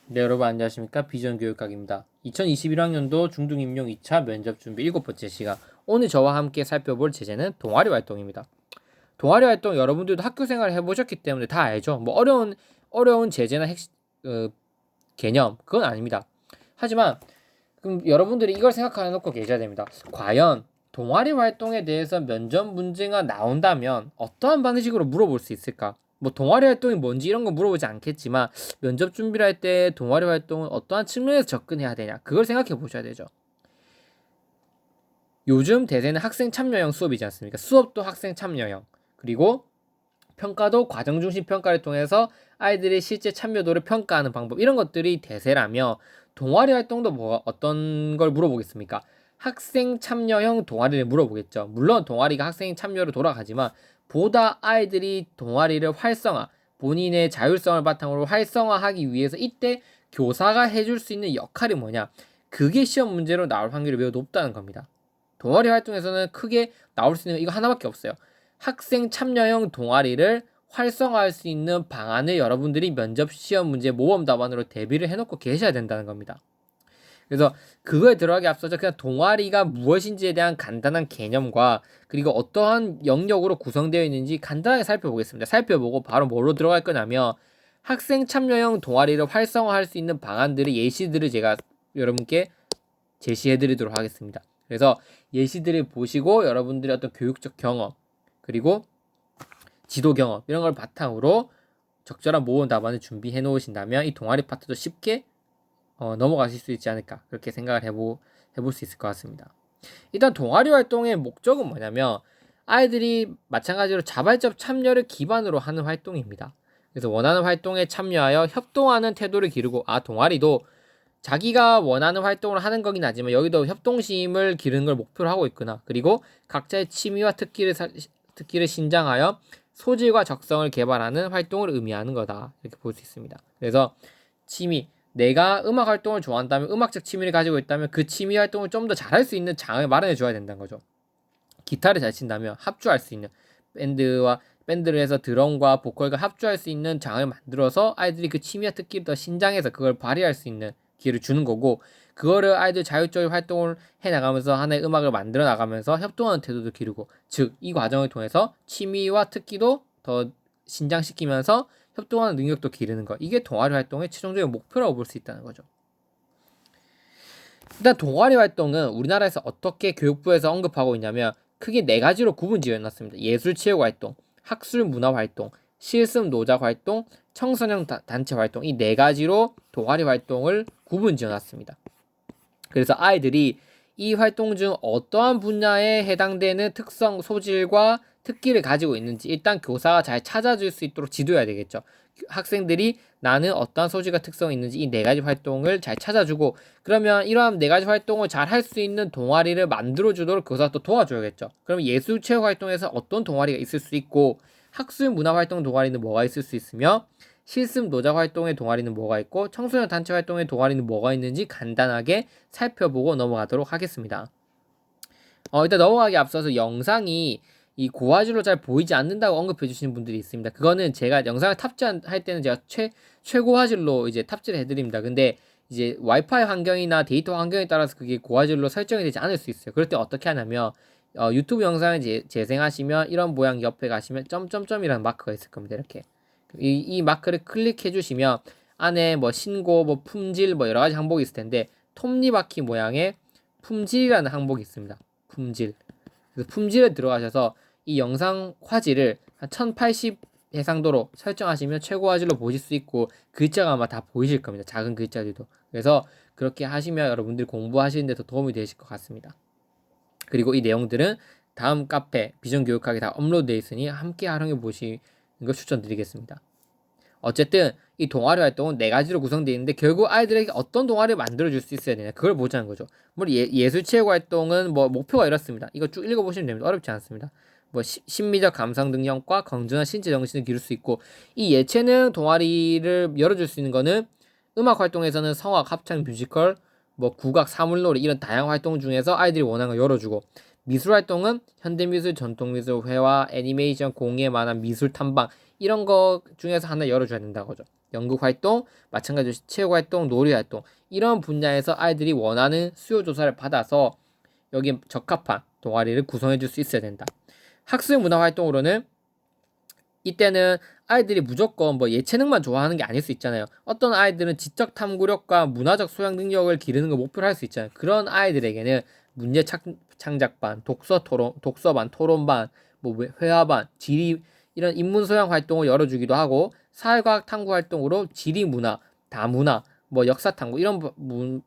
네, 여러분 안녕하십니까? 비전교육학입니다. 2021학년도 중등임용 2차 면접 준비 7번째 시간. 오늘 저와 함께 살펴볼 제재는 동아리 활동입니다. 동아리 활동 여러분들도 학교 생활을 해보셨기 때문에 다 알죠? 뭐 어려운 제재나 개념 그건 아닙니다. 하지만 그럼 여러분들이 이걸 생각해 놓고 계셔야 됩니다. 과연 동아리 활동에 대해서 면접 문제가 나온다면 어떠한 방식으로 물어볼 수 있을까? 뭐 동아리 활동이 뭔지 이런 거 물어보지 않겠지만 면접 준비를 할 때 동아리 활동은 어떠한 측면에서 접근해야 되냐 그걸 생각해 보셔야 되죠. 요즘 대세는 학생 참여형 수업이지 않습니까? 수업도 학생 참여형, 그리고 평가도 과정 중심 평가를 통해서 아이들의 실제 참여도를 평가하는 방법, 이런 것들이 대세라며 동아리 활동도 어떤 걸 물어보겠습니까? 학생 참여형 동아리를 물어보겠죠. 물론 동아리가 학생 참여로 돌아가지만 보다 아이들이 동아리를 본인의 자율성을 바탕으로 활성화하기 위해서 이때 교사가 해줄 수 있는 역할이 뭐냐, 그게 시험 문제로 나올 확률이 매우 높다는 겁니다. 동아리 활동에서는 크게 나올 수 있는 이거 하나밖에 없어요. 학생 참여형 동아리를 활성화할 수 있는 방안을 여러분들이 면접 시험 문제 모범 답안으로 대비를 해놓고 계셔야 된다는 겁니다. 그래서 그거에 들어가기 앞서서 그냥 동아리가 무엇인지에 대한 간단한 개념과 그리고 어떠한 영역으로 구성되어 있는지 간단하게 살펴보겠습니다. 살펴보고 바로 뭐로 들어갈 거냐면 학생 참여형 동아리를 활성화할 수 있는 방안들의 예시들을 제가 여러분께 제시해 드리도록 하겠습니다. 그래서 예시들을 보시고 여러분들의 어떤 교육적 경험 그리고 지도 경험 이런 걸 바탕으로 적절한 모범 답안을 준비해 놓으신다면 이 동아리 파트도 쉽게 넘어가실 수 있지 않을까, 그렇게 생각을 해볼 수 있을 것 같습니다. 일단 동아리 활동의 목적은 뭐냐면 아이들이 마찬가지로 자발적 참여를 기반으로 하는 활동입니다. 그래서 원하는 활동에 참여하여 협동하는 태도를 기르고, 동아리도 자기가 원하는 활동을 하는 거긴 하지만 여기도 협동심을 기르는 걸 목표로 하고 있구나. 그리고 각자의 취미와 특기를 신장하여 소질과 적성을 개발하는 활동을 의미하는 거다, 이렇게 볼 수 있습니다. 그래서 취미, 내가 음악 활동을 좋아한다면, 음악적 취미를 가지고 있다면 그 취미 활동을 좀 더 잘할 수 있는 장을 마련해 줘야 된다는 거죠. 기타를 잘 친다면 합주할 수 있는, 밴드를 해서 드럼과 보컬과 합주할 수 있는 장을 만들어서 아이들이 그 취미와 특기를 더 신장해서 그걸 발휘할 수 있는 기회를 주는 거고, 그거를 아이들 자율적인 활동을 해 나가면서 하나의 음악을 만들어 나가면서 협동하는 태도도 기르고, 즉 이 과정을 통해서 취미와 특기도 더 신장시키면서 협동하는 능력도 기르는 것, 이게 동아리 활동의 최종적인 목표라고 볼 수 있다는 거죠. 일단 동아리 활동은 우리나라에서 어떻게 교육부에서 언급하고 있냐면 크게 네 가지로 구분 지어놨습니다. 예술체육 활동, 학술 문화 활동, 실습 노작 활동, 청소년 단체 활동, 이 네 가지로 동아리 활동을 구분 지어놨습니다. 그래서 아이들이 이 활동 중 어떠한 분야에 해당되는 특성, 소질과 특기를 가지고 있는지 일단 교사가 잘 찾아줄 수 있도록 지도해야 되겠죠. 학생들이 나는 어떠한 소질과 특성이 있는지 이 네 가지 활동을 잘 찾아주고, 그러면 이러한 네 가지 활동을 잘 할 수 있는 동아리를 만들어주도록 교사가 또 도와줘야겠죠. 그럼 예술체육 활동에서 어떤 동아리가 있을 수 있고, 학술 문화활동 동아리는 뭐가 있을 수 있으며, 실습 노작 활동의 동아리는 뭐가 있고, 청소년 단체 활동의 동아리는 뭐가 있는지 간단하게 살펴보고 넘어가도록 하겠습니다. 일단 넘어가기 앞서서 영상이 이 고화질로 잘 보이지 않는다고 언급해 주시는 분들이 있습니다. 그거는 제가 영상을 탑재할 때는 제가 최고화질로 이제 탑재를 해드립니다. 근데 이제 와이파이 환경이나 데이터 환경에 따라서 그게 고화질로 설정이 되지 않을 수 있어요. 그럴 때 어떻게 하냐면 유튜브 영상을 재생하시면 이런 모양 옆에 가시면 점점점이라는 마크가 있을 겁니다. 이렇게 이 마크를 클릭해 주시면 안에 뭐 신고, 뭐 품질, 뭐 여러 가지 항목이 있을 텐데 톱니바퀴 모양의 품질이라는 항목이 있습니다. 품질. 그래서 품질에 들어가셔서 이 영상 화질을 한 1080 해상도로 설정하시면 최고 화질로 보실 수 있고, 글자가 아마 다 보이실 겁니다. 작은 글자들도. 그래서 그렇게 하시면 여러분들 공부하시는 데 더 도움이 되실 것 같습니다. 그리고 이 내용들은 다음 카페 비전교육학에 다 업로드되어 있으니 함께 활용해 보시는 걸 추천드리겠습니다. 어쨌든 이 동아리 활동은 네 가지로 구성되어 있는데 결국 아이들에게 어떤 동아리를 만들어줄 수 있어야 되냐, 그걸 보자는 거죠. 뭐 예술체육 활동은 뭐 목표가 이렇습니다. 이거 쭉 읽어보시면 됩니다. 어렵지 않습니다. 뭐 심미적 감성 능력과 건전한 신체 정신을 기를 수 있고, 이 예체능 동아리를 열어줄 수 있는 거는 음악 활동에서는 성악, 합창, 뮤지컬, 뭐 국악, 사물놀이 이런 다양한 활동 중에서 아이들이 원하는 걸 열어주고, 미술 활동은 현대미술, 전통미술, 회화, 애니메이션, 공예, 만화, 미술 탐방 이런 거 중에서 하나 열어줘야 된다는 거죠. 연극 활동, 마찬가지로 체육 활동, 놀이 활동 이런 분야에서 아이들이 원하는 수요 조사를 받아서 여기에 적합한 동아리를 구성해 줄 수 있어야 된다. 학습 문화 활동으로는 이때는 아이들이 무조건 뭐 예체능만 좋아하는 게 아닐 수 있잖아요. 어떤 아이들은 지적 탐구력과 문화적 소양 능력을 기르는 걸 목표로 할 수 있잖아요. 그런 아이들에게는 문제 창작반, 독서반, 토론반, 뭐 회화반, 지리 이런 인문 소양 활동을 열어주기도 하고 사회과학 탐구 활동으로 지리 문화, 다문화, 뭐 역사 탐구 이런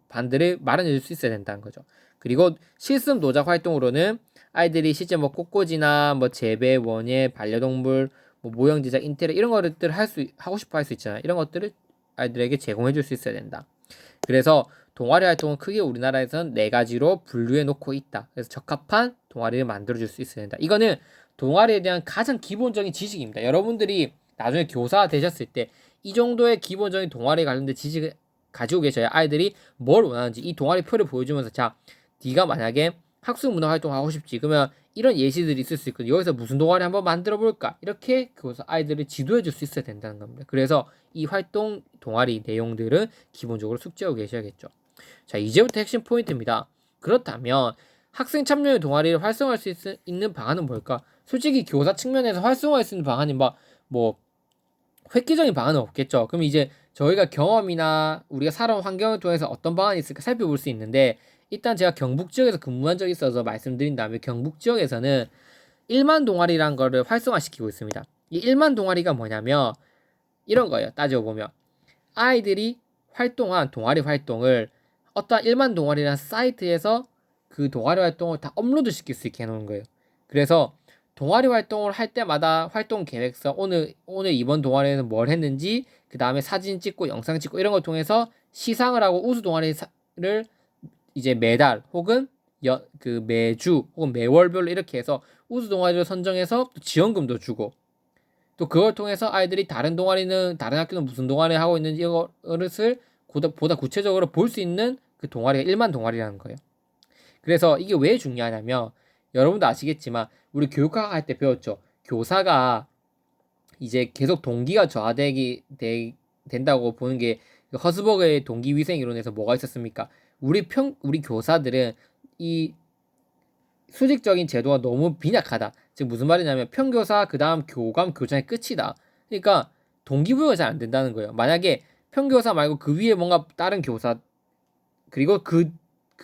반들을 마련해 줄 수 있어야 된다는 거죠. 그리고 실습 노작 활동으로는 아이들이 실제 뭐 꽃꽂이나 뭐 재배, 원예, 반려동물 뭐 모형 제작, 인테리어 이런 것들을 하고 싶어 할 수 있잖아요. 이런 것들을 아이들에게 제공해 줄 수 있어야 된다. 그래서 동아리 활동은 크게 우리나라에서는 4가지로 분류해 놓고 있다. 그래서 적합한 동아리를 만들어 줄 수 있어야 된다. 이거는 동아리에 대한 가장 기본적인 지식입니다. 여러분들이 나중에 교사 되셨을 때 이 정도의 기본적인 동아리에 관련된 지식을 가지고 계셔야 아이들이 뭘 원하는지 이 동아리 표를 보여주면서 자, 네가 만약에 학습 문화 활동 하고 싶지 그러면 이런 예시들이 있을 수 있거든요. 여기서 무슨 동아리 한번 만들어 볼까? 이렇게 그것을 아이들을 지도해 줄 수 있어야 된다는 겁니다. 그래서 이 활동 동아리 내용들은 기본적으로 숙지하고 계셔야겠죠. 자, 이제부터 핵심 포인트입니다. 그렇다면 학생 참여의 동아리를 활성화할 수 있는 방안은 뭘까? 솔직히 교사 측면에서 활성화할 수 있는 방안이 뭐 획기적인 방안은 없겠죠. 그럼 이제 저희가 경험이나 우리가 살아온 환경을 통해서 어떤 방안이 있을까 살펴볼 수 있는데 일단 제가 경북 지역에서 근무한 적이 있어서 말씀드린다면 경북 지역에서는 1만 동아리라는 거를 활성화시키고 있습니다. 이 1만 동아리가 뭐냐면 이런 거예요. 따져보면 아이들이 활동한 동아리 활동을 어떤 1만 동아리라는 사이트에서 그 동아리 활동을 다 업로드 시킬 수 있게 해놓은 거예요. 그래서 동아리 활동을 할 때마다 활동 계획서 오늘 이번 동아리에는 뭘 했는지 그 다음에 사진 찍고 영상 찍고 이런 걸 통해서 시상을 하고 우수 동아리를 이제 매달 혹은 매주 혹은 매월별로 이렇게 해서 우수 동아리를 선정해서 지원금도 주고 또 그걸 통해서 아이들이 다른 학교는 무슨 동아리 하고 있는지 이것을 보다 구체적으로 볼 수 있는 그 동아리가 1만 동아리라는 거예요. 그래서 이게 왜 중요하냐면 여러분도 아시겠지만 우리 교육학 할 때 배웠죠. 교사가 이제 계속 동기가 된다고 보는 게 허스버그의 동기 위생 이론에서 뭐가 있었습니까? 우리 교사들은 이 수직적인 제도가 너무 빈약하다. 즉 무슨 말이냐면 평교사 그다음 교감 교장의 끝이다. 그러니까 동기부여가 잘 안 된다는 거예요. 만약에 평교사 말고 그 위에 뭔가 다른 교사 그리고 그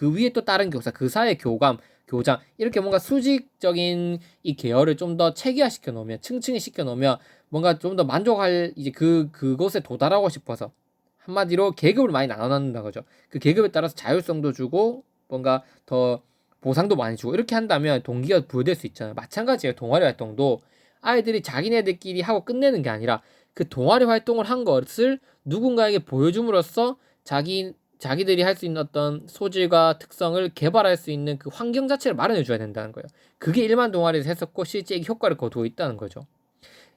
위에 또 다른 교사 그 사이에 교감 교장 이렇게 뭔가 수직적인 이 계열을 좀 더 체계화시켜 놓으면 층층이 시켜 놓으면 뭔가 좀 더 만족할 이제 그곳에 도달하고 싶어서 한마디로 계급을 많이 나눠놓는다 거죠. 그 계급에 따라서 자율성도 주고 뭔가 더 보상도 많이 주고 이렇게 한다면 동기가 부여될 수 있잖아요. 마찬가지예요. 동아리 활동도 아이들이 자기네들끼리 하고 끝내는 게 아니라 그 동아리 활동을 한 것을 누군가에게 보여줌으로써 자기들이 할 수 있는 어떤 소질과 특성을 개발할 수 있는 그 환경 자체를 마련해 줘야 된다는 거예요. 그게 1만 동아리에서 했었고 실제 효과를 거두고 있다는 거죠.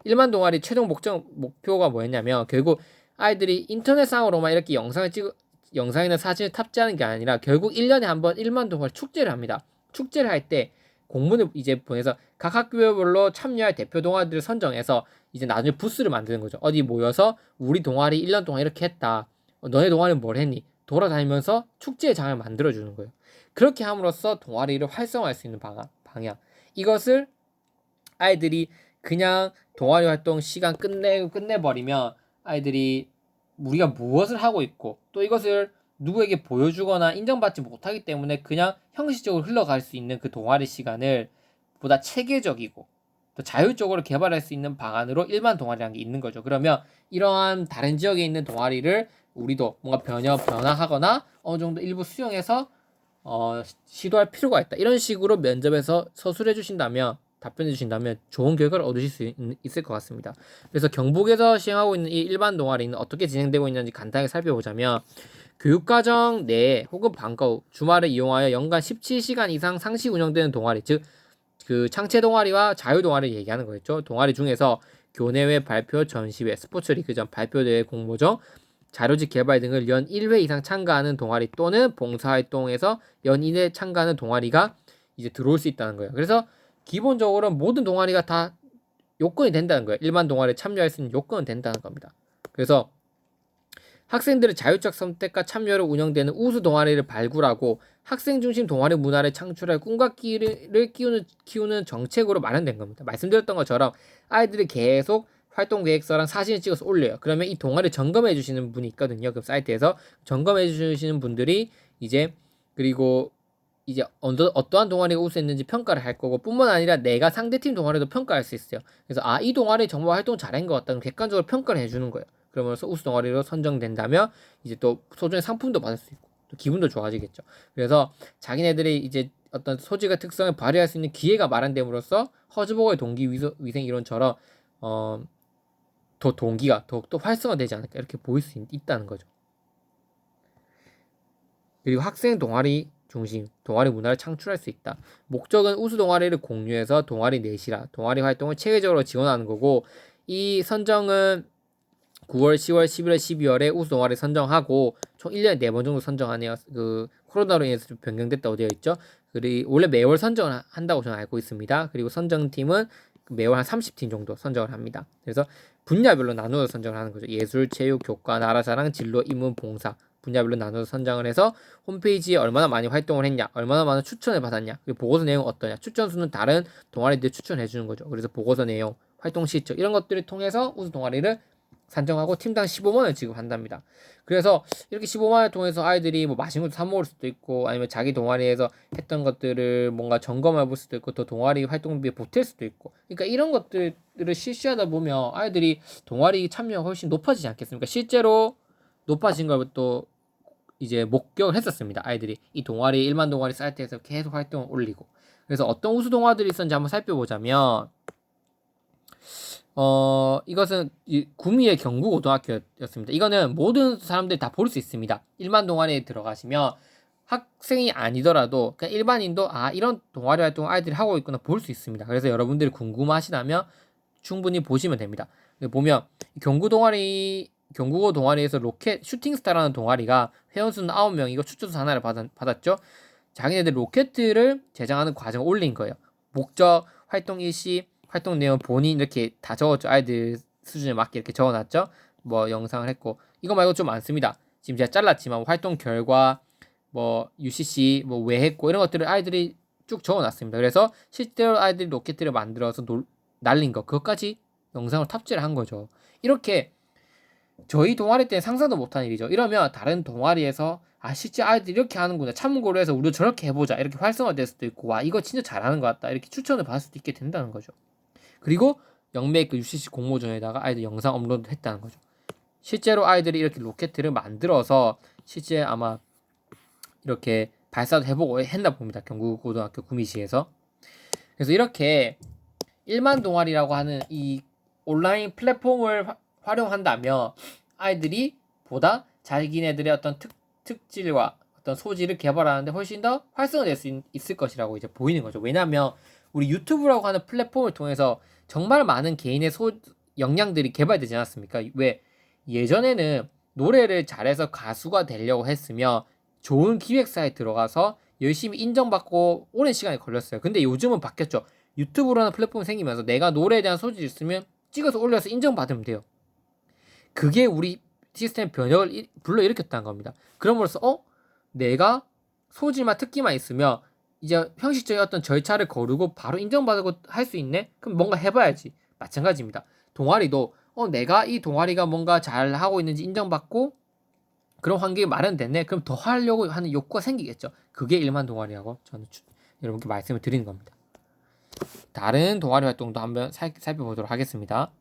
1만 동아리 최종 목표가 뭐였냐면 결국 아이들이 인터넷상으로만 이렇게 영상이나 사진을 탑재하는 게 아니라 결국 1년에 한 번 1만 동아리 축제를 합니다. 축제를 할 때 공문을 이제 보내서 각 학교별로 참여할 대표 동아리들을 선정해서 이제 나중에 부스를 만드는 거죠. 어디 모여서 우리 동아리 1년 동안 이렇게 했다. 너네 동아리는 뭘 했니? 돌아다니면서 축제의 장을 만들어주는 거예요. 그렇게 함으로써 동아리를 활성화할 수 있는 방향. 이것을 아이들이 그냥 동아리 활동 시간 끝내버리면 아이들이 우리가 무엇을 하고 있고 또 이것을 누구에게 보여주거나 인정받지 못하기 때문에 그냥 형식적으로 흘러갈 수 있는 그 동아리 시간을 보다 체계적이고 또 자율적으로 개발할 수 있는 방안으로 1만 동아리라는 게 있는 거죠. 그러면 이러한 다른 지역에 있는 동아리를 우리도 뭔가 변화하거나 어느 정도 일부 수용해서 시도할 필요가 있다. 이런 식으로 면접에서 서술해 주신다면 답변해 주신다면 좋은 결과를 얻으실 수 있을 것 같습니다. 그래서 경북에서 시행하고 있는 이 일반 동아리는 어떻게 진행되고 있는지 간단하게 살펴보자면 교육과정 내에 혹은 방과 후 주말을 이용하여 연간 17시간 이상 상시 운영되는 동아리 즉 그 창체 동아리와 자유 동아리 얘기하는 거겠죠. 동아리 중에서 교내외 발표 전시회, 스포츠 리그전, 발표대회 공모전, 자료집 개발 등을 연 1회 이상 참가하는 동아리 또는 봉사활동에서 연 1회 참가하는 동아리가 이제 들어올 수 있다는 거예요. 그래서 기본적으로 모든 동아리가 다 요건이 된다는 거예요. 일반 동아리에 참여할 수 있는 요건은 된다는 겁니다. 그래서 학생들의 자율적 선택과 참여로 운영되는 우수 동아리를 발굴하고 학생 중심 동아리 문화를 창출할 꿈과 끼를 키우는 정책으로 마련된 겁니다. 말씀드렸던 것처럼 아이들이 계속 활동 계획서랑 사진을 찍어서 올려요. 그러면 이 동아리 점검해 주시는 분이 있거든요. 그 사이트에서 점검해 주시는 분들이 이제 그리고 이제 어떠한 동아리가 우수했는지 평가를 할 거고 뿐만 아니라 내가 상대팀 동아리도 평가할 수 있어요. 그래서 이 동아리 정말 활동 잘한 것 같다. 그럼 객관적으로 평가를 해주는 거예요. 그러면서 우수 동아리로 선정된다면 이제 또 소정의 상품도 받을 수 있고 또 기분도 좋아지겠죠. 그래서 자기네들이 이제 어떤 소질과 특성을 발휘할 수 있는 기회가 마련됨으로써 허즈버거의 동기 위생 이론처럼 더 동기가 더욱더 활성화되지 않을까 이렇게 보일 수 있다는 거죠. 그리고 학생 동아리 중심 동아리 문화를 창출할 수 있다. 목적은 우수 동아리를 공유해서 동아리 내시라 동아리 활동을 체계적으로 지원하는 거고 이 선정은 9월, 10월, 11월, 12월에 우수 동아리 선정하고 총 1년에 4번 정도 선정하네요. 그 코로나로 인해서 좀 변경됐다고 되어 있죠. 그리고 원래 매월 선정을 한다고 저는 알고 있습니다. 그리고 선정팀은 매월 한 30팀 정도 선정을 합니다. 그래서 분야별로 나누어서 선정을 하는 거죠. 예술, 체육, 교과, 나라사랑, 진로, 인문, 봉사 분야별로 나눠서 선정을 해서 홈페이지에 얼마나 많이 활동을 했냐, 얼마나 많은 추천을 받았냐, 그리고 보고서 내용은 어떠냐, 추천수는 다른 동아리들 추천해 주는 거죠. 그래서 보고서 내용, 활동 실적 이런 것들을 통해서 우수 동아리를 산정하고 팀당 15만 원을 지급한답니다. 그래서 이렇게 15만 원을 통해서 아이들이 뭐 맛있는 것도 사 먹을 수도 있고 아니면 자기 동아리에서 했던 것들을 뭔가 점검해 볼 수도 있고 또 동아리 활동비에 보탤 수도 있고 그러니까 이런 것들을 실시하다 보면 아이들이 동아리 참여가 훨씬 높아지지 않겠습니까? 실제로 높아진 걸 또 이제 목격을 했었습니다. 아이들이 이 동아리 일반 동아리 사이트에서 계속 활동을 올리고 그래서 어떤 우수 동아리들이 있었는지 한번 살펴보자면 이것은 구미의 경구고등학교였습니다. 이거는 모든 사람들이 다 볼 수 있습니다. 일반 동아리에 들어가시면 학생이 아니더라도 그냥 일반인도 이런 동아리 활동을 아이들이 하고 있구나 볼 수 있습니다. 그래서 여러분들이 궁금하시다면 충분히 보시면 됩니다. 보면 경구고 동아리에서 로켓 슈팅스타라는 동아리가 회원수는 9명이고 추천수 하나를 받았죠. 자기네들 로켓을 제작하는 과정을 올린 거예요. 목적, 활동 일시, 활동 내용 본인 이렇게 다 적었죠. 아이들 수준에 맞게 이렇게 적어놨죠. 뭐 영상을 했고 이거 말고 좀 많습니다. 지금 제가 잘랐지만 활동 결과 뭐 UCC 뭐 왜 했고 이런 것들을 아이들이 쭉 적어놨습니다. 그래서 실제로 아이들이 로켓을 만들어서 날린 거 그것까지 영상을 탑재를 한 거죠. 이렇게 저희 동아리 때는 상상도 못한 일이죠. 이러면 다른 동아리에서 실제 아이들이 이렇게 하는구나 참고로 해서 우리도 저렇게 해보자 이렇게 활성화될 수도 있고 와 이거 진짜 잘하는 것 같다 이렇게 추천을 받을 수도 있게 된다는 거죠. 그리고 영매 그 UCC 공모전에다가 아이들 영상 업로드 했다는 거죠. 실제로 아이들이 이렇게 로켓을 만들어서 실제 아마 이렇게 발사도 해보고 했나 봅니다. 경구고등학교 구미시에서. 그래서 이렇게 일반 동아리라고 하는 이 온라인 플랫폼을 활용한다면 아이들이 보다 자기네들의 어떤 특질과 어떤 소질을 개발하는데 훨씬 더 활성화될 수 있을 것이라고 이제 보이는 거죠. 왜냐하면 우리 유튜브라고 하는 플랫폼을 통해서 정말 많은 개인의 역량들이 개발되지 않았습니까? 왜 예전에는 노래를 잘해서 가수가 되려고 했으면 좋은 기획사에 들어가서 열심히 인정받고 오랜 시간이 걸렸어요. 근데 요즘은 바뀌었죠. 유튜브라는 플랫폼이 생기면서 내가 노래에 대한 소질이 있으면 찍어서 올려서 인정받으면 돼요. 그게 우리 시스템 변혁을 불러일으켰다는 겁니다. 그럼으로써 내가 소질만 특기만 있으면 이제 형식적인 어떤 절차를 거르고 바로 인정받고 할 수 있네? 그럼 뭔가 해봐야지. 마찬가지입니다. 동아리도 내가 이 동아리가 뭔가 잘 하고 있는지 인정받고 그런 환경이 마련됐네. 그럼 더 하려고 하는 욕구가 생기겠죠. 그게 일반 동아리라고 저는 여러분께 말씀을 드리는 겁니다. 다른 동아리 활동도 한번 살펴보도록 하겠습니다.